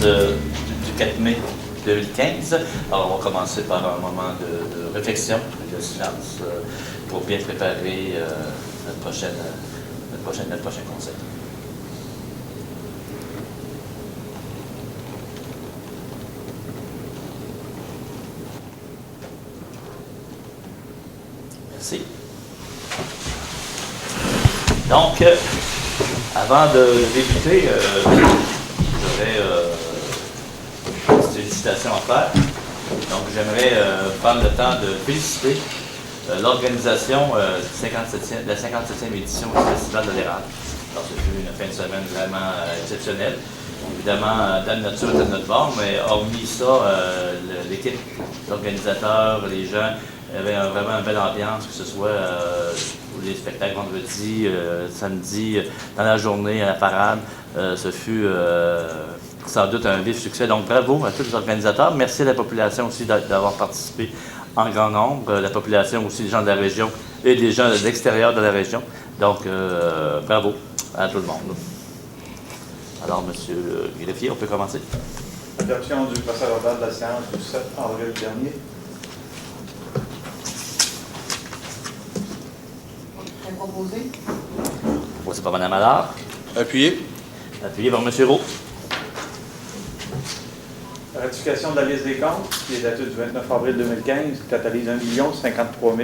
du 4 mai 2015. Alors, on va commencer par un moment de réflexion, de silence, pour bien préparer notre prochain conseil. Merci. Donc, avant de débuter, j'aurais une félicitation à faire. Donc, j'aimerais prendre le temps de féliciter l'organisation de la 57e édition du Festival de l'Érable. Alors, ce fut une fin de semaine vraiment exceptionnelle. Évidemment, Dame Nature était de notre bord, mais hormis ça, l'équipe, l'organisateur, les gens, il y avait vraiment une belle ambiance, que ce soit les spectacles vendredi, samedi, dans la journée, à la parade. Ce fut sans doute un vif succès. Donc, bravo à tous les organisateurs. Merci à la population aussi d'avoir participé en grand nombre. La population aussi, des gens de la région et des gens de l'extérieur de la région. Donc, bravo à tout le monde. Alors, M. Greffier, on peut commencer. Adoption du procès-verbal de la séance du 7 avril dernier. Proposé. Proposé par Mme Allard. Appuyé. Appuyé par M. Roux. Ratification de la liste des comptes, qui est datée du 29 avril 2015, qui totalise 1 053 868,94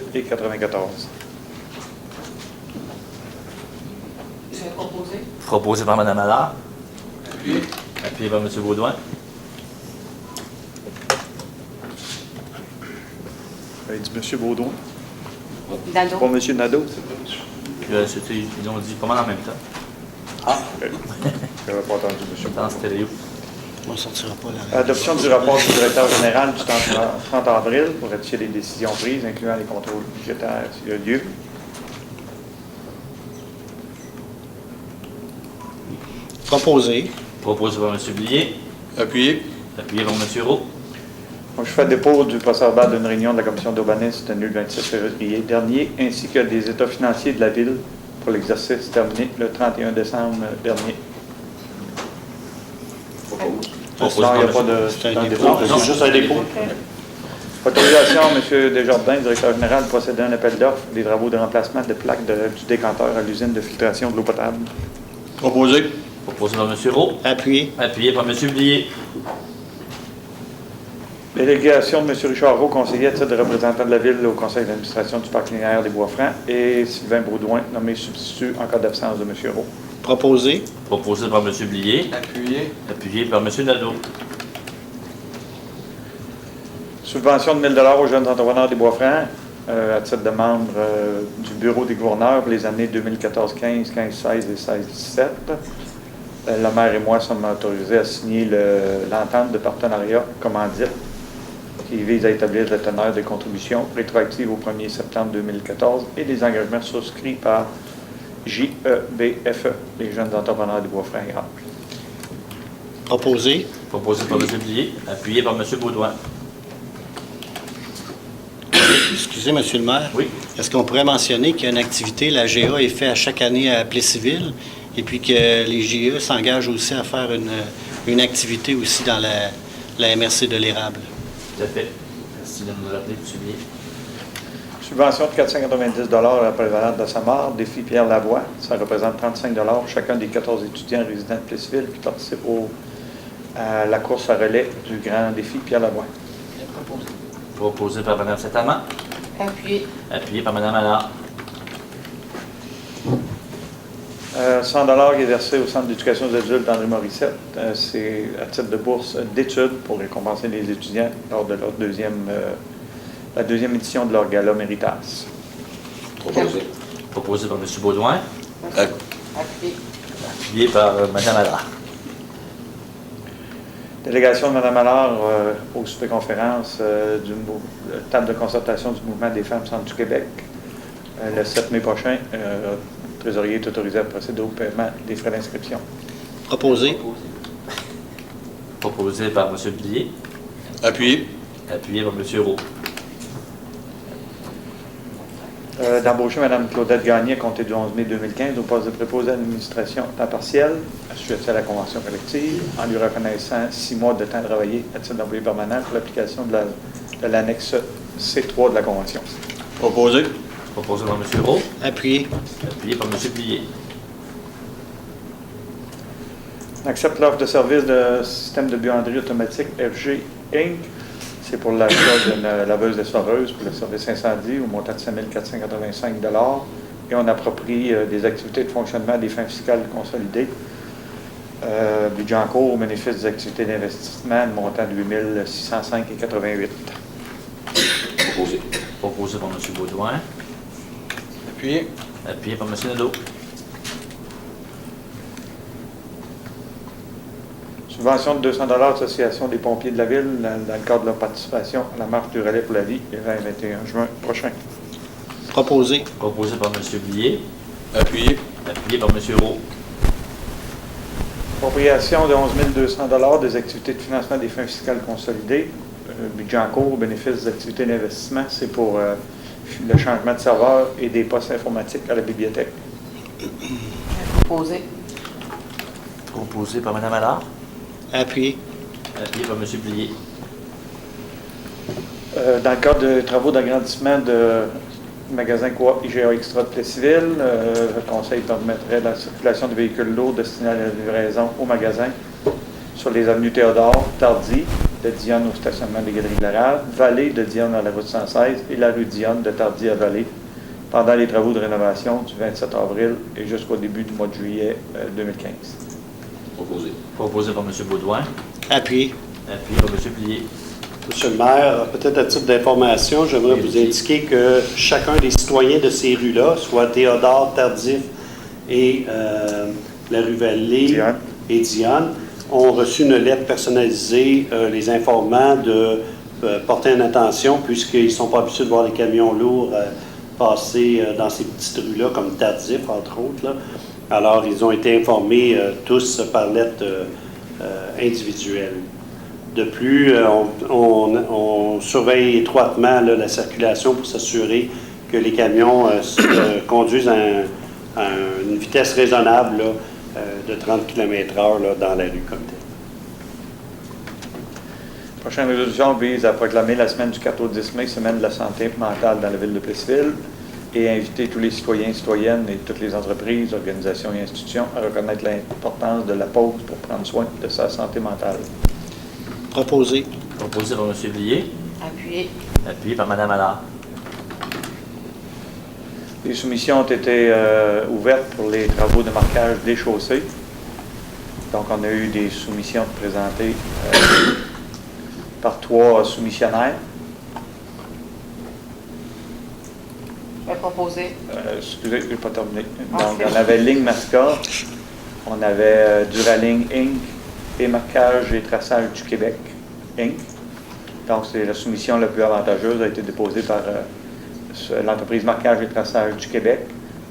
$. C'est proposé. Proposé par Mme Allard. Appuyé. Appuyé par M. Baudouin. Il dit M. Baudouin. Nadeau. Pas M. Nadeau. Ils ont dit pas mal en même temps. Ah, je n'avais pas entendu M. Dans stéréo. On ne sortira pas là. Adoption du rapport du directeur général du 30 avril pour ratifier les décisions prises, incluant les contrôles budgétaires s'il y a lieu. Proposé. Proposé par M. Blier. Appuyé. Appuyé par M. Roux. Donc, je fais dépôt du procès-verbal d'une réunion de la commission d'urbanisme tenue le 27 février dernier, ainsi que des états financiers de la ville pour l'exercice terminé le 31 décembre dernier. Non, il n'y a pas de dépôt. C'est juste un dépôt. Autorisation, M. Desjardins, directeur général, de procéder à un appel d'offres des travaux de remplacement de plaques du décanteur à l'usine de filtration de l'eau potable. Proposé. Proposé par M. Roux. Appuyé. Appuyé par M. Blier. Délégation de M. Richard Roux, conseiller à titre de représentant de la Ville au conseil d'administration du parc linéaire des Bois-Francs, et Sylvain Baudouin, nommé substitut en cas d'absence de M. Roux. Proposé. Proposé par M. Blier. Appuyé. Appuyé par M. Nadeau. Subvention de 1 000 $ aux jeunes entrepreneurs des Bois-Francs, à titre de membre du bureau des gouverneurs pour les années 2014-15, 15-16 et 16-17. Le maire et moi sommes autorisés à signer l'entente de partenariat commandite qui vise à établir le teneur des contributions rétroactives au 1er septembre 2014 et des engagements souscrits par JEBFE, les jeunes entrepreneurs des Bois-Francs et Grappes. Proposé. Proposé par M. Blier. Appuyé par M. Baudouin. Excusez, M. le maire. Oui. Est-ce qu'on pourrait mentionner qu'il y a une activité, la GA est faite à chaque année à Plessisville, et puis que les GA s'engagent aussi à faire une activité aussi dans la MRC de l'Érable? Tout à fait. Merci de nous rappeler, M. Blier. Subvention de 490 $ à la prévalente de Samar, défi Pierre Lavoie. Ça représente 35 $ chacun des 14 étudiants résidents de Plessisville qui participent à la course à relais du grand défi Pierre Lavoie. Proposé par Mme Saint-Amand. Appuyé. Appuyé par Mme Allard. 100 $ qui est versé au Centre d'éducation des adultes d'André Morissette. C'est à titre de bourse d'études pour récompenser les étudiants lors de leur la deuxième édition de leur gala Méritas. Proposé. Proposé par M. Baudouin. Appuyé. Appuyé par Mme Allard. Délégation de Mme Allard au souper-conférence du table de concertation du Mouvement des femmes Centre du Québec. Le 7 mai prochain, le trésorier est autorisé à procéder au paiement des frais d'inscription. Proposé. Proposé par M. Blier. Appuyé. Appuyé par M. Roux. D'embaucher Mme Claudette Gagné à compter du 11 mai 2015 au poste de préposé à l'administration à temps partiel, assujetti à la convention collective, en lui reconnaissant 6 mois de temps travaillé à titre d'employé permanent pour l'application de l'annexe C3 de la convention. Proposé. Proposé par M. Roux, Appuyé. appuyé par M. Plié. On accepte l'offre de service de système de buanderie automatique FG Inc. C'est pour l'achat d'une laveuse essoreuse pour le service incendie au montant de 5 485 $. Et on approprie des activités de fonctionnement à des fins fiscales consolidées. Budget en cours au bénéfice des activités d'investissement, le montant de 8 605,88 $. Proposé. Proposé par M. Baudouin, Appuyé. appuyé par M. Nadeau. Subvention de 200 $ Association des pompiers de la ville dans le cadre de leur participation à la marche du relais pour la vie le 20 et 21 juin prochain. Proposé. Proposé par M. Plié, Appuyé. appuyé par M. Roux. Appropriation de 11 200 $ des activités de financement des fins fiscales consolidées. Budget en cours au bénéfice des activités d'investissement, c'est pour le changement de serveur et des postes informatiques à la bibliothèque. Proposé. Proposé par Mme Allard, Appuyé. appuyé par M. Plié. Dans le cadre de travaux d'agrandissement de magasin Coop IGA Extra de Plessisville, le conseil permettrait la circulation de véhicules lourds destinés à la livraison au magasin sur les avenues Théodore, Tardy, de Dionne au stationnement des Galeries de la Rave, Vallée de Dionne à la route 116 et la rue Dionne de Tardy à Vallée pendant les travaux de rénovation du 27 avril et jusqu'au début du mois de juillet 2015. Proposé. Proposé par M. Baudouin, Appuyé. appuyé par M. Plié. Monsieur le maire, peut-être à titre d'information, j'aimerais vous indiquer que chacun des citoyens de ces rues-là, soit Théodore, Tardif et la rue Vallée Dionne. et Dionne, ont reçu une lettre personnalisée les informant de porter une attention puisqu'ils ne sont pas habitués de voir les camions lourds passer dans ces petites rues-là, comme Tardif, entre autres, là. Alors, ils ont été informés tous par lettre individuelle. De plus, on surveille étroitement là, la circulation pour s'assurer que les camions conduisent à une vitesse raisonnable là, de 30 km/h là, dans la rue comme telle. La prochaine résolution vise à proclamer la semaine du 4 au 10 mai, semaine de la santé mentale dans la ville de Plessisville, et inviter tous les citoyens et citoyennes et toutes les entreprises, organisations et institutions à reconnaître l'importance de la pause pour prendre soin de sa santé mentale. Proposé. Proposé par M. Plié, Appuyé. appuyé par Mme Allard. Les soumissions ont été ouvertes pour les travaux de marquage des chaussées. Donc, on a eu des soumissions présentées par 3 soumissionnaires. Je vais proposer. Excusez, je n'ai pas terminé. Donc, on avait Ligne Masca, on avait Duraling Inc. et Marquage et Traçage du Québec Inc. Donc, c'est la soumission la plus avantageuse, a été déposée par l'entreprise Marquage et Traçage du Québec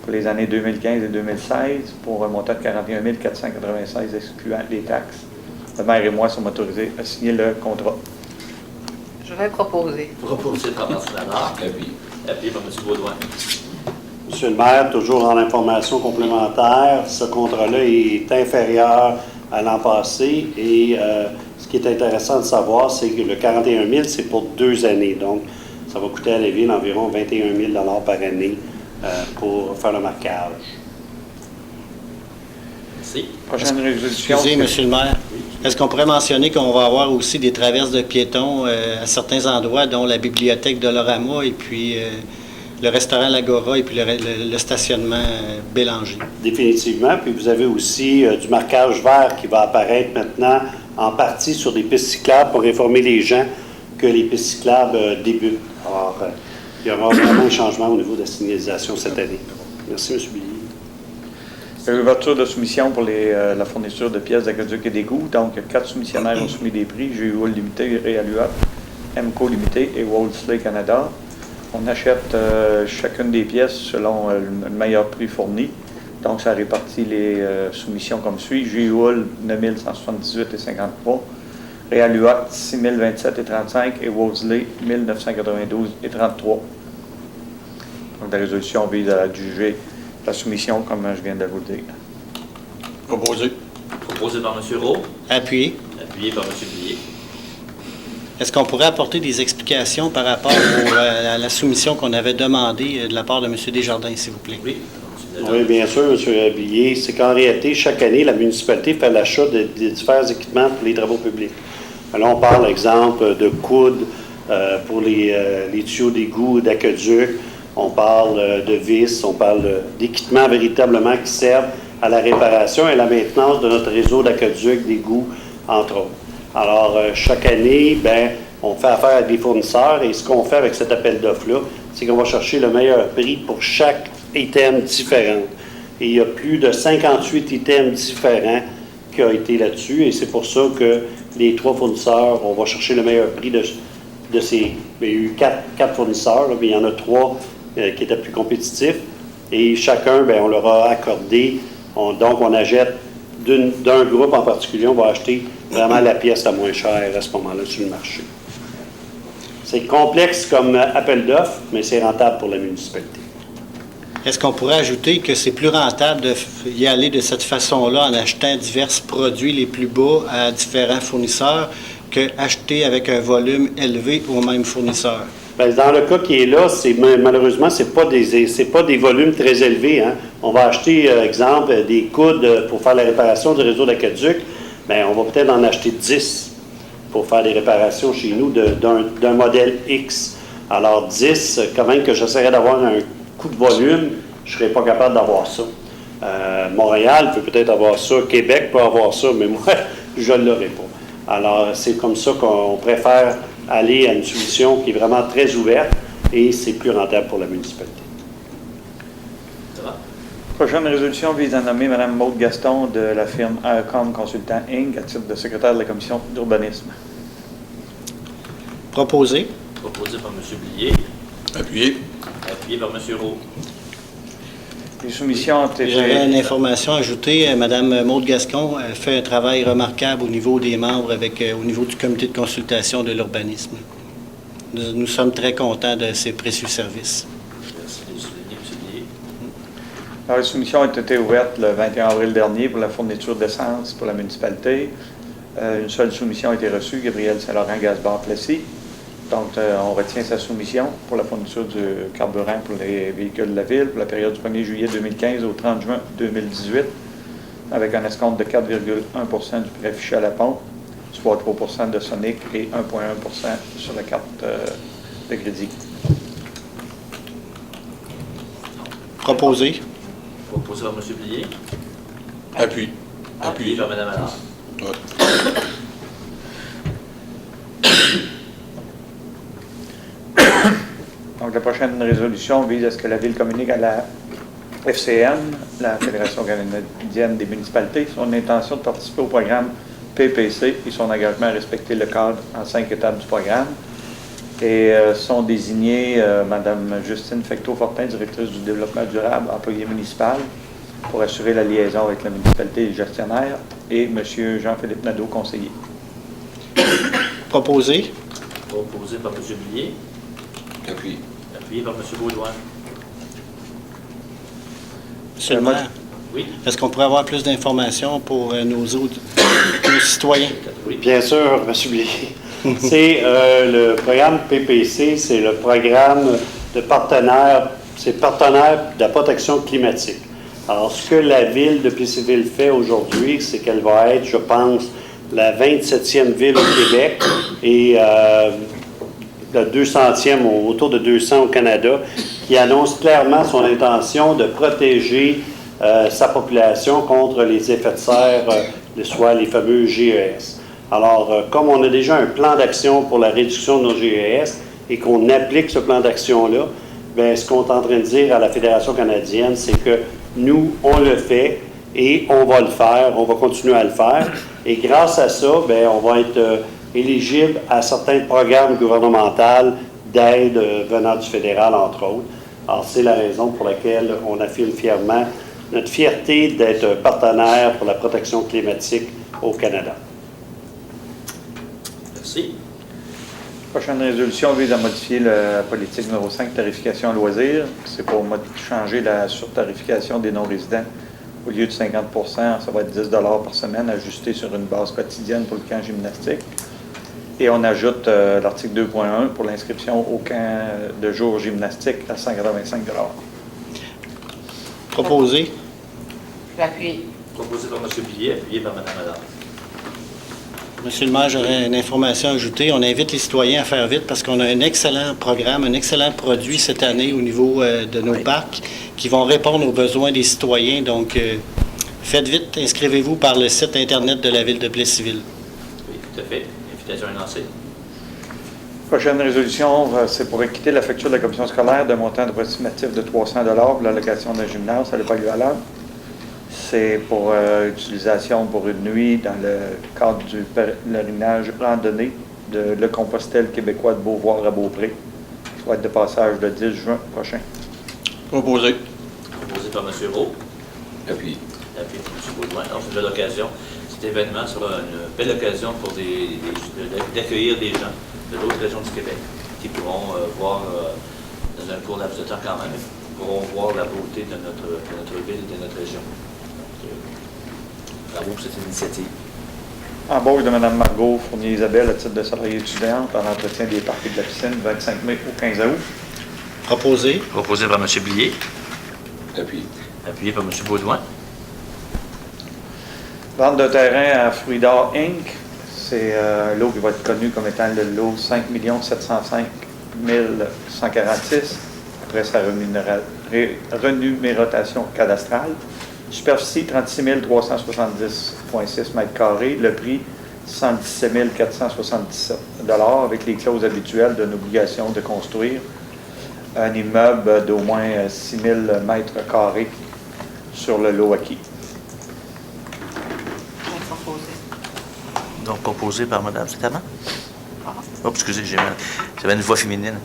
pour les années 2015 et 2016 pour un montant de 41 496 excluant les taxes. Le maire et moi sommes autorisés à signer le contrat. Je vais proposer. Proposé par M. Allard, Appuyé. appuyé par M. Baudouin. Monsieur le maire, toujours en information complémentaire, ce contrat-là est inférieur à l'an passé et ce qui est intéressant de savoir, c'est que le 41 000, c'est pour 2 années. Donc, ça va coûter à la ville environ 21 000 $ par année pour faire le marquage. Merci. Prochaine résolution. Excusez, Monsieur le maire. Est-ce qu'on pourrait mentionner qu'on va avoir aussi des traverses de piétons à certains endroits, dont la bibliothèque de Lorama et puis le restaurant L'Agora et puis le stationnement Bélanger? Définitivement. Puis vous avez aussi du marquage vert qui va apparaître maintenant en partie sur des pistes cyclables pour informer les gens que les pistes cyclables débutent. Alors, il y aura vraiment un changement au niveau de la signalisation cette année. Merci, M. Billy. L'ouverture de soumission pour la fourniture de pièces d'aqueduc et d'égouts. Donc, 4 soumissionnaires ont soumis des prix, GUOL Limité, Réaluat, MCO Limité et Wolseley Canada. On achète chacune des pièces selon le meilleur prix fourni. Donc, ça répartit les soumissions comme suit. GUOL 9 178,53, Réaluat 6 027,35 et Wolseley 1 992,33. Donc, la résolution vise à adjuger la soumission, comme je viens de vous le dire. Proposé. Proposé par M. Rowe, Appuyé. appuyé par M. Blier. Est-ce qu'on pourrait apporter des explications par rapport à la soumission qu'on avait demandée de la part de M. Desjardins, s'il vous plaît? Oui. Oui, bien sûr, M. Blier. C'est qu'en réalité, chaque année, la municipalité fait l'achat de divers équipements pour les travaux publics. Alors, on parle, exemple, de coudes pour les tuyaux d'égout, d'aqueduc. On parle de vis, on parle d'équipements véritablement qui servent à la réparation et à la maintenance de notre réseau d'aqueduc, d'égouts, entre autres. Alors, chaque année, on fait affaire avec des fournisseurs et ce qu'on fait avec cet appel d'offres-là, c'est qu'on va chercher le meilleur prix pour chaque item différent. Et il y a plus de 58 items différents qui ont été là-dessus et c'est pour ça que les 3 fournisseurs, on va chercher le meilleur prix de ces... Il y a eu 4 fournisseurs, là, mais il y en a 3 qui étaient plus compétitifs et chacun, on leur a accordé, donc on achète d'un groupe en particulier, on va acheter vraiment la pièce la moins chère à ce moment-là sur le marché. C'est complexe comme appel d'offres, mais c'est rentable pour la municipalité. Est-ce qu'on pourrait ajouter que c'est plus rentable d'y aller de cette façon-là en achetant divers produits les plus bas à différents fournisseurs qu'acheter avec un volume élevé au même fournisseur? Dans le cas qui est là, malheureusement, c'est pas des volumes très élevés. Hein. On va acheter, exemple, des coudes pour faire la réparation du réseau d'aqueduc. On va peut-être en acheter 10 pour faire des réparations chez nous d'un modèle X. Alors 10, quand même que j'essaierais d'avoir un coût de volume, je ne serais pas capable d'avoir ça. Montréal peut peut-être avoir ça, Québec peut avoir ça, mais moi, je ne l'aurai pas. Alors, c'est comme ça qu'on préfère aller à une solution qui est vraiment très ouverte et c'est plus rentable pour la municipalité. Ça va? Prochaine résolution vise à nommer Mme Maude Gaston de la firme Aircom Consultant Inc. à titre de secrétaire de la commission d'urbanisme. Proposé. Proposé par M. Blier, Appuyé. appuyé par M. Rowe. Les soumissions ont été... J'aurais une information à ajouter. Mme Maude Gascon fait un travail remarquable au niveau des membres, au niveau du comité de consultation de l'urbanisme. Nous sommes très contents de ses précieux services. Merci de le souligner, M. Blier. Alors, les soumissions ont été ouvertes le 21 avril dernier pour la fourniture d'essence pour la municipalité. Une seule soumission a été reçue, Gabriel Saint-Laurent-Gasbar-Plessis. Donc, on retient sa soumission pour la fourniture du carburant pour les véhicules de la Ville pour la période du 1er juillet 2015 au 30 juin 2018, avec un escompte de 4,1 % du prix affiché à la pompe, soit 3 % de Sonic et 1,1 % sur la carte de crédit. Proposé. Proposé par M. Blier, Appuyé. appuyé par Mme Allard. Ouais. Donc, la prochaine résolution vise à ce que la Ville communique à la FCN, la Fédération canadienne des municipalités, son intention de participer au programme PPC et son engagement à respecter le cadre en 5 étapes du programme. Et sont désignés Mme Justine Fecteau-Fortin, directrice du développement durable, employée municipale, pour assurer la liaison avec la municipalité et les gestionnaires, et M. Jean-Philippe Nadeau, conseiller. Proposé. Proposé par M. Blier, Appuyé. appuyé par M. Baudouin. Monsieur le moi, maire, Oui. est-ce qu'on pourrait avoir plus d'informations pour nos citoyens? Oui. Bien sûr, M. Blier. C'est le programme PPC, c'est le programme de partenaire, c'est partenaire de la protection climatique. Alors, ce que la Ville de Plessisville fait aujourd'hui, c'est qu'elle va être, je pense, la 27e ville au Québec et la 200e, autour de 200 au Canada, qui annonce clairement son intention de protéger sa population contre les effets de serre, soit les fameux GES. Alors, comme on a déjà un plan d'action pour la réduction de nos GES et qu'on applique ce plan d'action-là, bien, ce qu'on est en train de dire à la Fédération canadienne, c'est que nous, on le fait et on va le faire, on va continuer à le faire. Et grâce à ça, bien, on va être éligible à certains programmes gouvernementaux d'aide venant du fédéral, entre autres. Alors, c'est la raison pour laquelle on affirme fièrement notre fierté d'être partenaire pour la protection climatique au Canada. Merci. Prochaine résolution vise à modifier la politique numéro 5, tarification loisirs. C'est pour changer la surtarification des non-résidents. Au lieu de 50 ça va être 10 par semaine, ajusté sur une base quotidienne pour le camp gymnastique. Et on ajoute l'article 2.1 pour l'inscription au camp de jour gymnastique à 185 Proposé. Je vais appuyer. Proposé par M. Billet, appuyé par Mme Allard. Monsieur le maire, j'aurais une information à ajouter. On invite les citoyens à faire vite parce qu'on a un excellent programme, un excellent produit cette année au niveau de nos parcs qui vont répondre aux besoins des citoyens. Donc, faites vite, inscrivez-vous par le site Internet de la Ville de Plessisville. Oui, tout à fait. Invitation est lancée. Prochaine résolution, c'est pour acquitter la facture de la commission scolaire d'un montant approximatif de 300 pour l'allocation d'un gymnase, ça n'est pas équivalent. C'est pour utilisation pour une nuit dans le cadre du pèlerinage randonnée de Le Compostel québécois de Beauvoir à Beaupré. Ça va être de passage le 10 juin prochain. Proposé. Proposé par M. Roux, Appuyé. appuyé par M. Baudouin. Donc, c'est une belle occasion. Cet événement sera une belle occasion pour d'accueillir des gens de d'autres régions du Québec qui pourront voir, dans un court laps de temps quand même, pourront voir la beauté de notre ville et de notre région. Bravo pour cette initiative. Embauche de Mme Margot Fournier-Isabelle à titre de salariée étudiante en entretien des parcs et de la piscine, 25 mai au 15 août. Proposé. Proposé par M. Blier, Appuyé. appuyé par M. Baudouin. Vente de terrain à Fruits d'Or Inc. C'est un lot qui va être connu comme étant le lot 5 705 146 après sa renumérotation cadastrale. Superficie 36 370,6 mètres carrés. Le prix 117 477 avec les clauses habituelles d'une obligation de construire un immeuble d'au moins 6 000 mètres carrés sur le lot acquis. Je vais proposer. Donc, proposé par Mme, c'est avant? Ah. Oh, excusez, j'avais une voix féminine.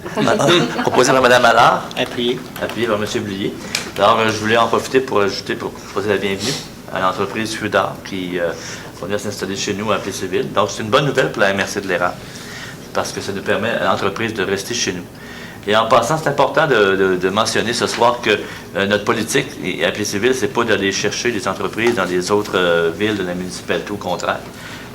Proposé par Mme Allard, Appuyé. appuyé par M. Blier. Alors, je voulais en profiter pour poser la bienvenue à l'entreprise Fudard qui va venir s'installer chez nous à Plessisville. Donc, c'est une bonne nouvelle pour la MRC de l'Érable parce que ça nous permet à l'entreprise de rester chez nous. Et en passant, c'est important de mentionner ce soir que notre politique à Plessisville, c'est pas d'aller chercher des entreprises dans les autres villes de la municipalité, au contraire.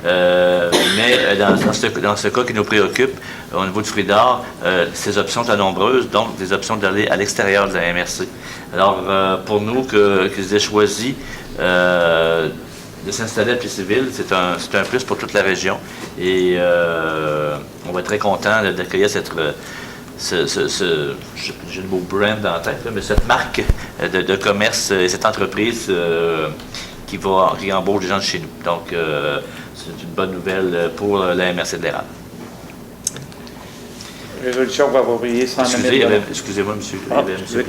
Mais dans ce cas qui nous préoccupe, au niveau du Fruits-d'Or, ces options sont nombreuses, donc des options d'aller à l'extérieur de la MRC. Alors, pour nous, qu'ils aient choisi de s'installer à Plessisville, c'est un plus pour toute la région. Et on va être très content d'accueillir j'ai le mot brand en tête, là, mais cette marque de commerce et cette entreprise qui embauche des gens de chez nous. Donc, c'est une bonne nouvelle pour la MRC de l'Érable. Résolution pour approprier 109 000 Excusez-moi, monsieur.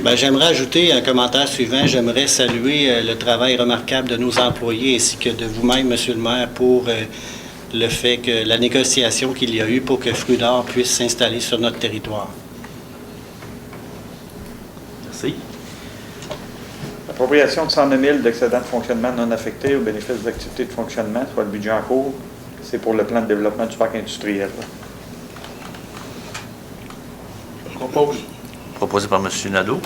Ben, j'aimerais ajouter un commentaire suivant. J'aimerais saluer le travail remarquable de nos employés ainsi que de vous-même, monsieur le maire, pour le fait que la négociation qu'il y a eu pour que Fruits d'Or puisse s'installer sur notre territoire. Merci. Appropriation de 109 000 d'excédents de fonctionnement non affectés au bénéfice des activités de fonctionnement, soit le budget en cours. C'est pour le plan de développement du parc industriel. Propose. Proposé par M. Nadeau,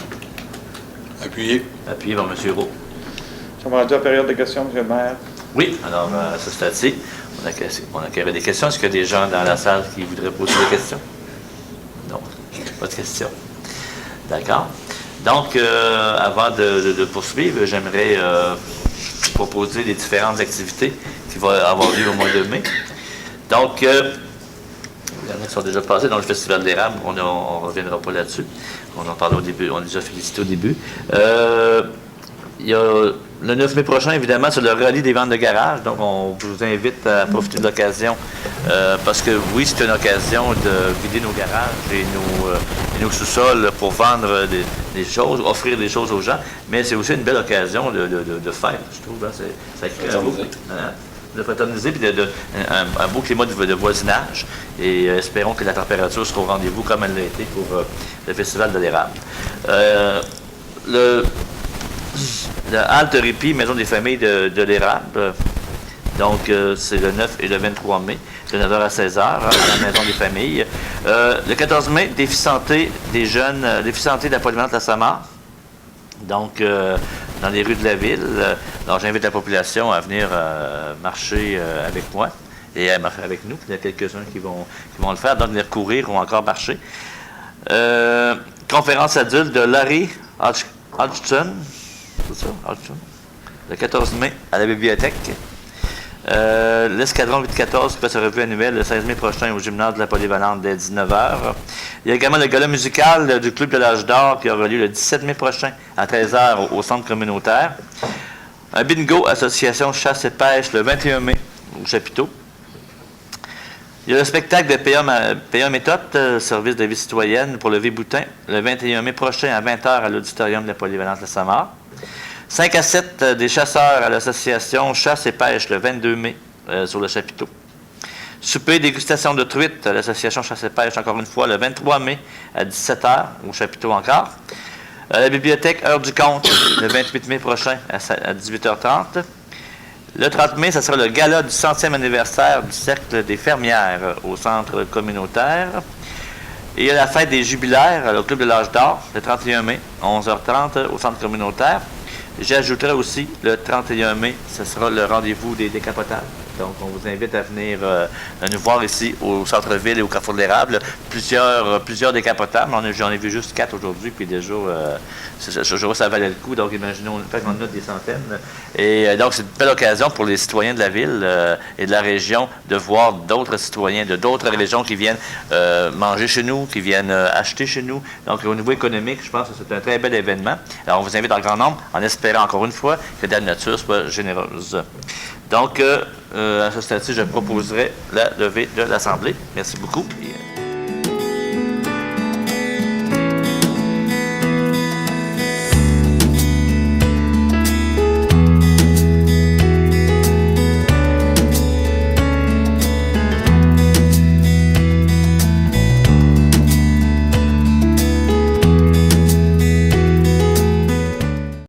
Appuyé. appuyé par M. Roux. Nous sommes rendus à la période de questions, monsieur le maire. Oui, alors à ce stade-ci, on a des questions. Est-ce qu'il y a des gens dans la salle qui voudraient poser des questions? Non, pas de questions. D'accord. Donc, avant de poursuivre, j'aimerais proposer les différentes activités qui vont avoir lieu au mois de mai. Donc, il y en a qui sont déjà passés dans le Festival de l'Érable, on ne reviendra pas là-dessus. On en parlait au début, on a déjà félicité au début. Il y a le 9 mai prochain, évidemment, c'est le rallye des ventes de garage. Donc, on vous invite à profiter de l'occasion parce que, oui, c'est une occasion de vider nos garages et nos sous-sols pour vendre des choses, offrir des choses aux gens. Mais c'est aussi une belle occasion de faire, je trouve. Hein, ça crée de fraterniser puis un beau climat de voisinage. Et espérons que la température sera au rendez-vous comme elle l'a été pour le Festival de l'Érable. Le halte répit Maison des familles de l'Érable Donc, c'est le 9 et le 23 mai, de 9h à 16h, à la Maison des familles. Le 14 mai, défi santé des jeunes, défi santé de la polyvalente La Samar. Donc, dans les rues de la ville. Donc, j'invite la population à venir marcher avec moi et à marcher avec nous. Il y a quelques-uns qui vont le faire, donc venir courir ou encore marcher. Conférence adulte de Larry Hodgson, c'est ça, Hodgson, le 14 mai à la bibliothèque. L'escadron 814 fait sa revue annuelle le 16 mai prochain au gymnase de la Polyvalente dès 19h. Il y a également le gala musical du Club de l'Âge d'Or qui aura lieu le 17 mai prochain à 13h au centre communautaire. Un bingo association chasse et pêche le 21 mai au chapiteau. Il y a le spectacle de PA Méthode, service de vie citoyenne pour le V-Boutin, le 21 mai prochain à 20h à l'auditorium de la Polyvalente La Samar. 5 à 7 des chasseurs à l'association Chasse et Pêche le 22 mai sur le chapiteau. Souper dégustation de truite à l'association Chasse et Pêche, encore une fois, le 23 mai à 17h au chapiteau encore. À la bibliothèque Heure du Compte, le 28 mai prochain à 18h30. Le 30 mai, ce sera le gala du 100e anniversaire du Cercle des fermières au centre communautaire. Et il y a la fête des jubilaires au Club de l'Âge d'Or, le 31 mai, 11h30 au centre communautaire. J'ajouterai aussi, le 31 mai, ce sera le rendez-vous des décapotables. Donc, on vous invite à venir nous voir ici au centre-ville et au Carrefour de l'Érable. Plusieurs décapotables. J'en ai vu juste 4 aujourd'hui, puis déjà, ça valait le coup. Donc, imaginons, on en a des centaines. Et donc, c'est une belle occasion pour les citoyens de la ville et de la région de voir d'autres citoyens de d'autres régions qui viennent manger chez nous, qui viennent acheter chez nous. Donc, au niveau économique, je pense que c'est un très bel événement. Alors, on vous invite en grand nombre, en espérant encore une fois que la nature soit généreuse. Donc, à ce stade-ci, je proposerai la levée de l'Assemblée. Merci beaucoup.